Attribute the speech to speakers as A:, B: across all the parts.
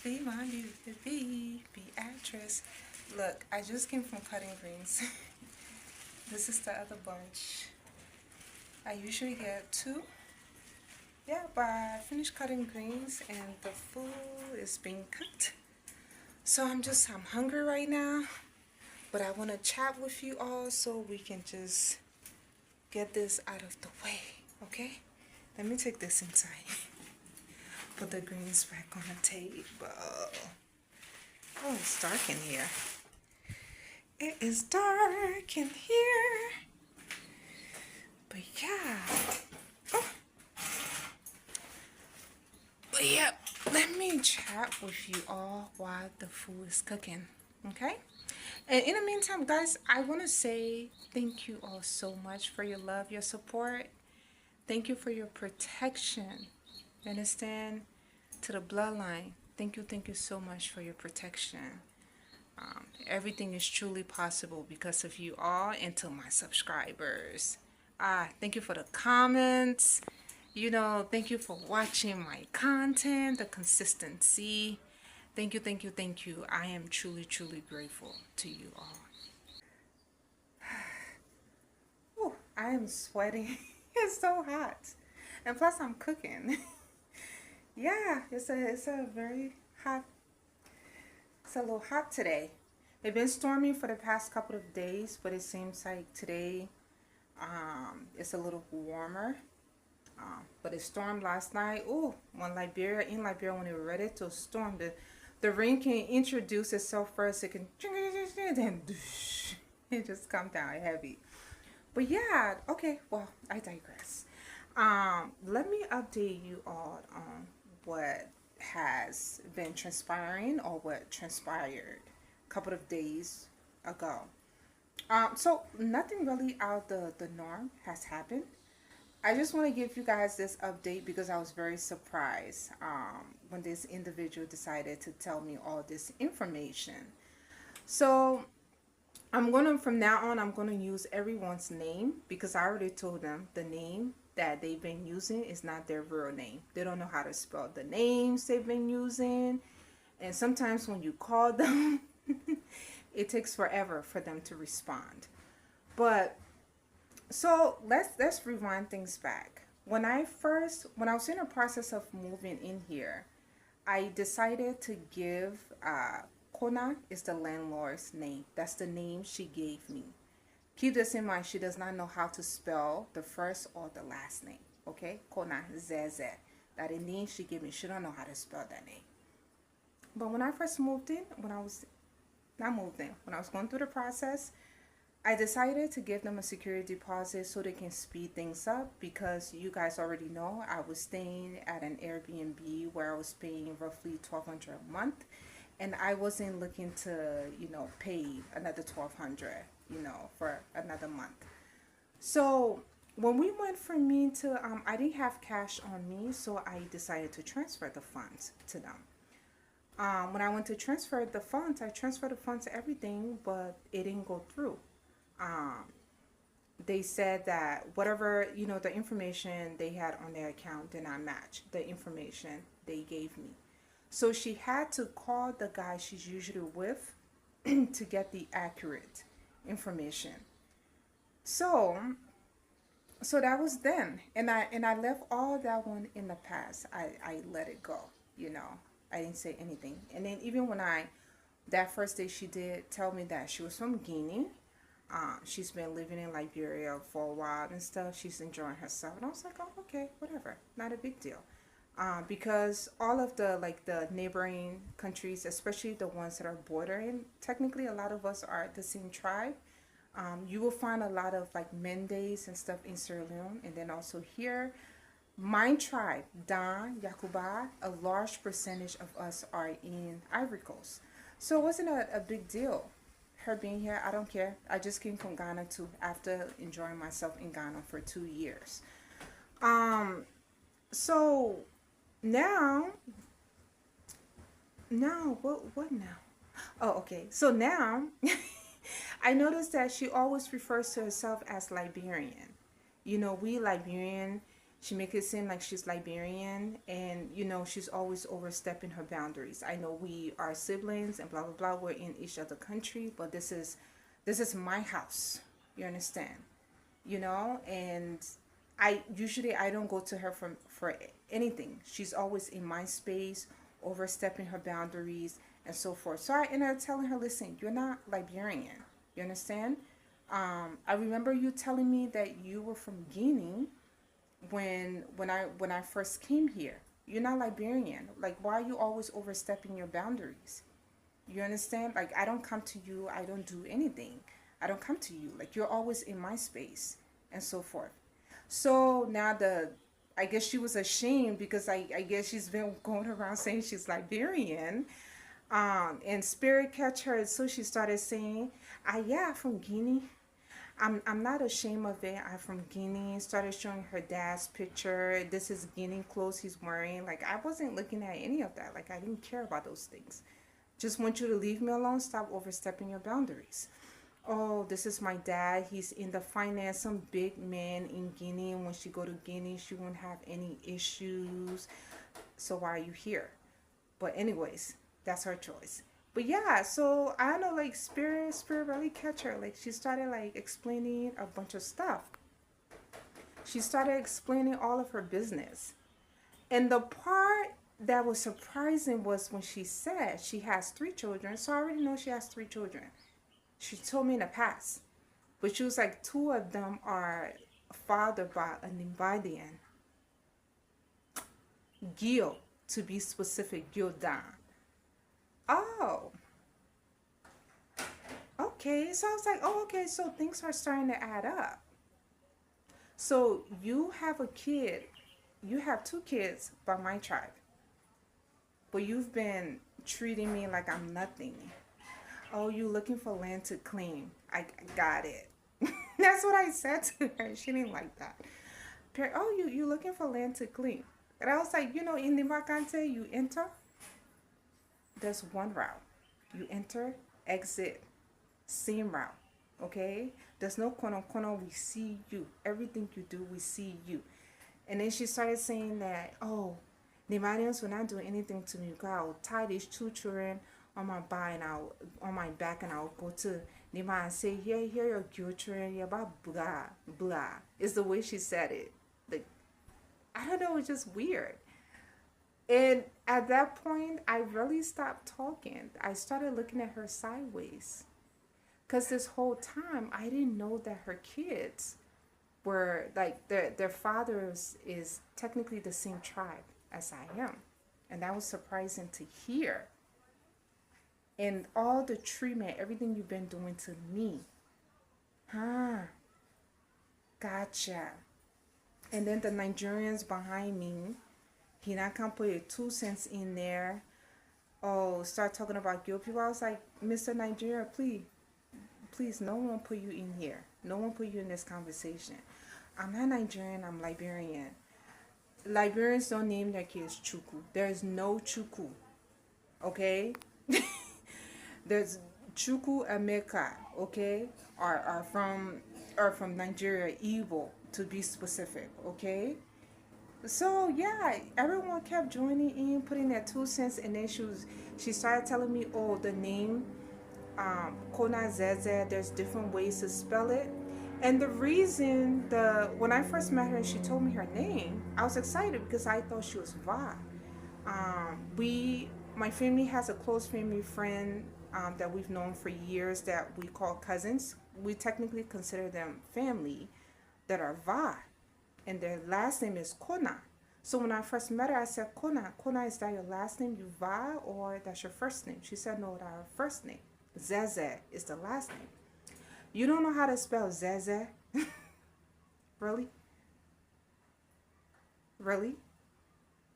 A: Be my beauty, Beatricez. Look, I just came from cutting greens. This is the other bunch. I usually get two. Yeah, but I finished cutting greens and the food is being cooked. So I'm hungry right now. But I want to chat with you all so we can just get this out of the way, okay? Let me take this inside. Put the greens back on the table. Oh, it's dark in here. It is dark in here. But yeah. Oh. But yeah, let me chat with you all while the food is cooking, okay? And in the meantime, guys, I want to say thank you all so much for your love, your support. Thank you for your protection. You understand? To the bloodline. Thank you so much for your protection. Everything is truly possible because of you all and to my subscribers. Thank you for the comments. You know, thank you for watching my content, the consistency. Thank you. I am truly grateful to you all. Ooh, I am sweating. It's so hot. And plus I'm cooking. Yeah, it's a very hot. It's a little hot today. It's been stormy for the past couple of days, but it seems like today it's a little warmer. But it stormed last night. Oh, in Liberia, when it were ready to storm, the rain can introduce itself first. It can then it just come down heavy. But yeah, okay. Well, I digress. Let me update you all on what has been transpiring or what transpired a couple of days ago. So nothing really out of the norm has happened. I just want to give you guys this update because I was very surprised when this individual decided to tell me all this information. So from now on, I'm going to use everyone's name because I already told them the name that they've been using is not their real name. They don't know how to spell the names they've been using. And sometimes when you call them, it takes forever for them to respond. But so let's rewind things back. When I was in the process of moving in here, I decided to give Kona is the landlord's name. That's the name she gave me. Keep this in mind, she does not know how to spell the first or the last name. Okay? Kona Zeze. That the name she gave me, she don't know how to spell that name. But when I first moved in, when I was going through the process, I decided to give them a security deposit so they can speed things up because you guys already know I was staying at an Airbnb where I was paying roughly $1,200 a month, and I wasn't looking to, pay another $1,200, for another month. So when we went for me to, I didn't have cash on me, so I decided to transfer the funds to them. When I went to transfer the funds, I transferred the funds to everything, but it didn't go through. They said that whatever, the information they had on their account did not match the information they gave me. So she had to call the guy she's usually with to get the accurate information. So that was then. And I left all that one in the past. I let it go, I didn't say anything. And then even when that first day she did tell me that she was from Guinea. She's been living in Liberia for a while and stuff. She's enjoying herself. And I was like, oh, okay, whatever. Not a big deal. Because all of the neighboring countries, especially the ones that are bordering, technically a lot of us are the same tribe. You will find a lot of Mendes and stuff in Sierra Leone. And then also here, my tribe, Dan, Yakuba, a large percentage of us are in Ivory Coast. So it wasn't a big deal. Her being here, I don't care. I just came from Ghana too after enjoying myself in Ghana for 2 years. So now what now? Oh, okay. So now I noticed that she always refers to herself as Liberian. We Liberian, She make it seem like she's Liberian, and you know she's always overstepping her boundaries. I know we are siblings and blah blah blah. We're in each other country, but this is my house. You understand? You know, and I don't go to her for anything. She's always in my space, overstepping her boundaries and so forth. So I ended up telling her, listen, you're not Liberian. You understand? I remember you telling me that you were from Guinea when I first came here. You're not Liberian. Like, why are you always overstepping your boundaries? You understand? Like, I don't come to you. I don't do anything. I don't come to you. Like, you're always in my space and so forth. So now I guess she was ashamed because I guess she's been going around saying she's Liberian. And spirit catch her. So she started saying, yeah, I'm from Guinea. I'm not ashamed of it. I'm from Guinea. Started showing her dad's picture. This is Guinea clothes he's wearing. Like, I wasn't looking at any of that. Like, I didn't care about those things. Just want you to leave me alone. Stop overstepping your boundaries. Oh, this is my dad. He's in the finance, some big man in Guinea. And when she go to Guinea, she won't have any issues. So why are you here? But anyways, that's her choice. But yeah, so I don't know, like spirit really catch her. Like, she started like explaining a bunch of stuff. She started explaining all of her business. And the part that was surprising was when she said she has 3 children. So I already know she has 3 children. She told me in the past. But she was like, 2 of them are fathered by an Invadian. Gil, to be specific, Gildan. Oh, okay. So I was like, oh, okay. So things are starting to add up. So you have a kid, you have 2 kids by my tribe, but you've been treating me like I'm nothing. Oh, you looking for land to claim. I got it. That's what I said to her. She didn't like that. Oh, you looking for land to claim. And I was like, in the Macante, you enter, there's one route. You enter, exit, same route. Okay? There's no kono. We see you. Everything you do, we see you. And then she started saying that, oh, the Malians will not do anything to me. God, I'll tie these 2 children on my back and I'll go to Nima and say, here your children, yeah, blah blah. It's the way she said it. Like, I don't know, it's just weird. And at that point, I really stopped talking. I started looking at her sideways. Because this whole time, I didn't know that her kids were, like, their fathers is technically the same tribe as I am. And that was surprising to hear. And all the treatment, everything you've been doing to me. Gotcha. And then the Nigerians behind me, he not can put a 2 cents in there. Oh, start talking about guilt people. I was like, Mr. Nigeria, please, no one put you in here. No one put you in this conversation. I'm not Nigerian, I'm Liberian. Liberians don't name their kids Chuku. There's no Chuku. Okay? There's Chuku Emeka, okay? Are from Nigeria, Igbo, to be specific, okay? So yeah, everyone kept joining in, putting their 2 cents, and then she started telling me, oh, the name Kona Zeze, there's different ways to spell it. And the reason when I first met her and she told me her name, I was excited because I thought she was Va. My family has a close family friend that we've known for years that we call cousins. We technically consider them family that are Va. And their last name is Kona. So when I first met her, I said, Kona, is that your last name, you Va, or that's your first name? She said, no, that's her first name. Zeze is the last name. You don't know how to spell Zeze? Really? Really?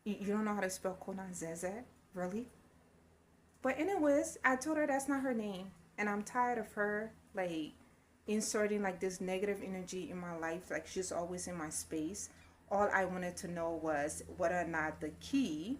A: You don't know how to spell Kona Zeze? Really? But anyways, I told her that's not her name. And I'm tired of her, like, inserting like this negative energy in my life. Like, she's always in my space. All I wanted to know was whether or not the key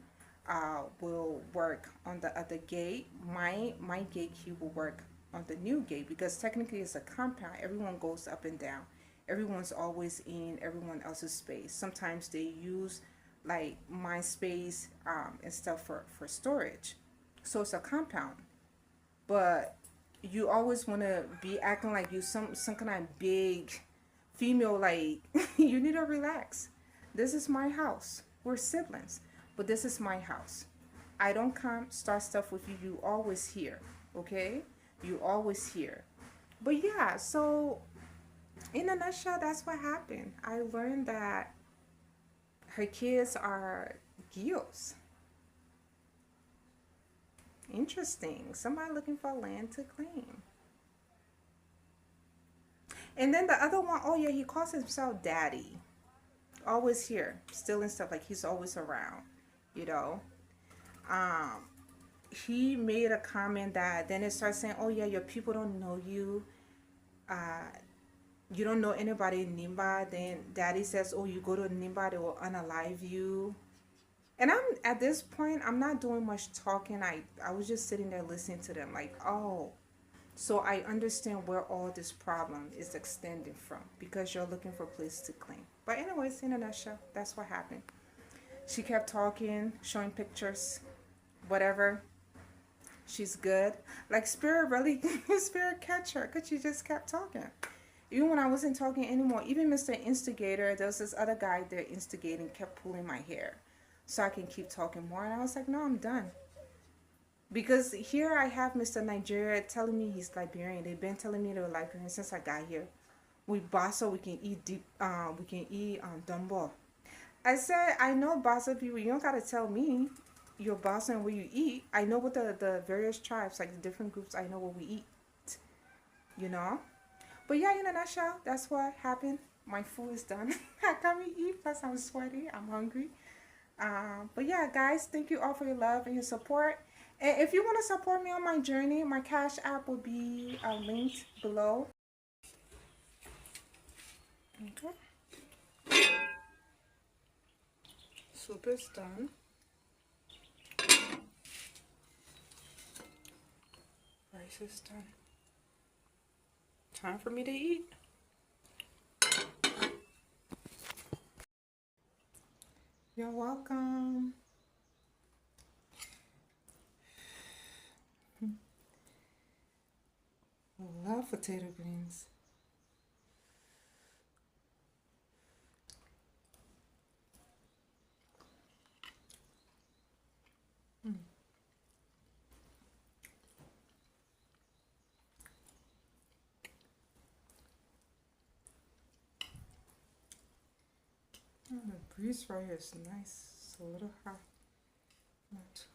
A: will work on the other gate. My gate key will work on the new gate, because technically it's a compound. Everyone goes up and down. everyone's always in everyone else's space. Sometimes they use like my space and stuff for storage. So it's a compound. But you always want to be acting like you some kind of big female, like you need to relax. This is my house. We're siblings, but this is my house. I don't come start stuff with you. You always here, okay? You always here. But yeah, so in a nutshell, that's what happened. I learned that her kids are guilds. Interesting. Somebody looking for land to claim. And then the other one, oh yeah, he calls himself daddy. Always here, stealing stuff, like he's always around, you know. Um, he made a comment that then it starts saying, oh yeah, your people don't know you. Uh, you don't know anybody in Nimba. Then daddy says, oh, you go to Nimba, they will unalive you. And I'm at this point, I'm not doing much talking. I was just sitting there listening to them, like, oh, so I understand where all this problem is extending from because you're looking for a place to claim. But anyways, in a nutshell, that's what happened. She kept talking, showing pictures, whatever. She's good. Like Spirit really, Spirit catch her because she just kept talking. Even when I wasn't talking anymore, even Mr. Instigator, there was this other guy there instigating, kept pulling my hair so I can keep talking more. And I was like, no, I'm done. Because here I have Mr. Nigeria telling me he's Liberian. They've been telling me they're Liberian since I got here. We Bassa, we can eat deep, we can eat Dumbo. I said, I know Bassa people. You don't gotta tell me your Bassa and where you eat. I know what the various tribes, like the different groups. I know what we eat. You know. But yeah, in a nutshell, that's what happened. My food is done. I can't eat plus I'm sweaty. I'm hungry. But yeah, guys, thank you all for your love and your support. And if you want to support me on my journey, my Cash App will be linked below. Okay. Soup is done. Rice is done. Time for me to eat. You're welcome. Love potato greens. Oh, the breeze right here is nice. It's a little hot. Not too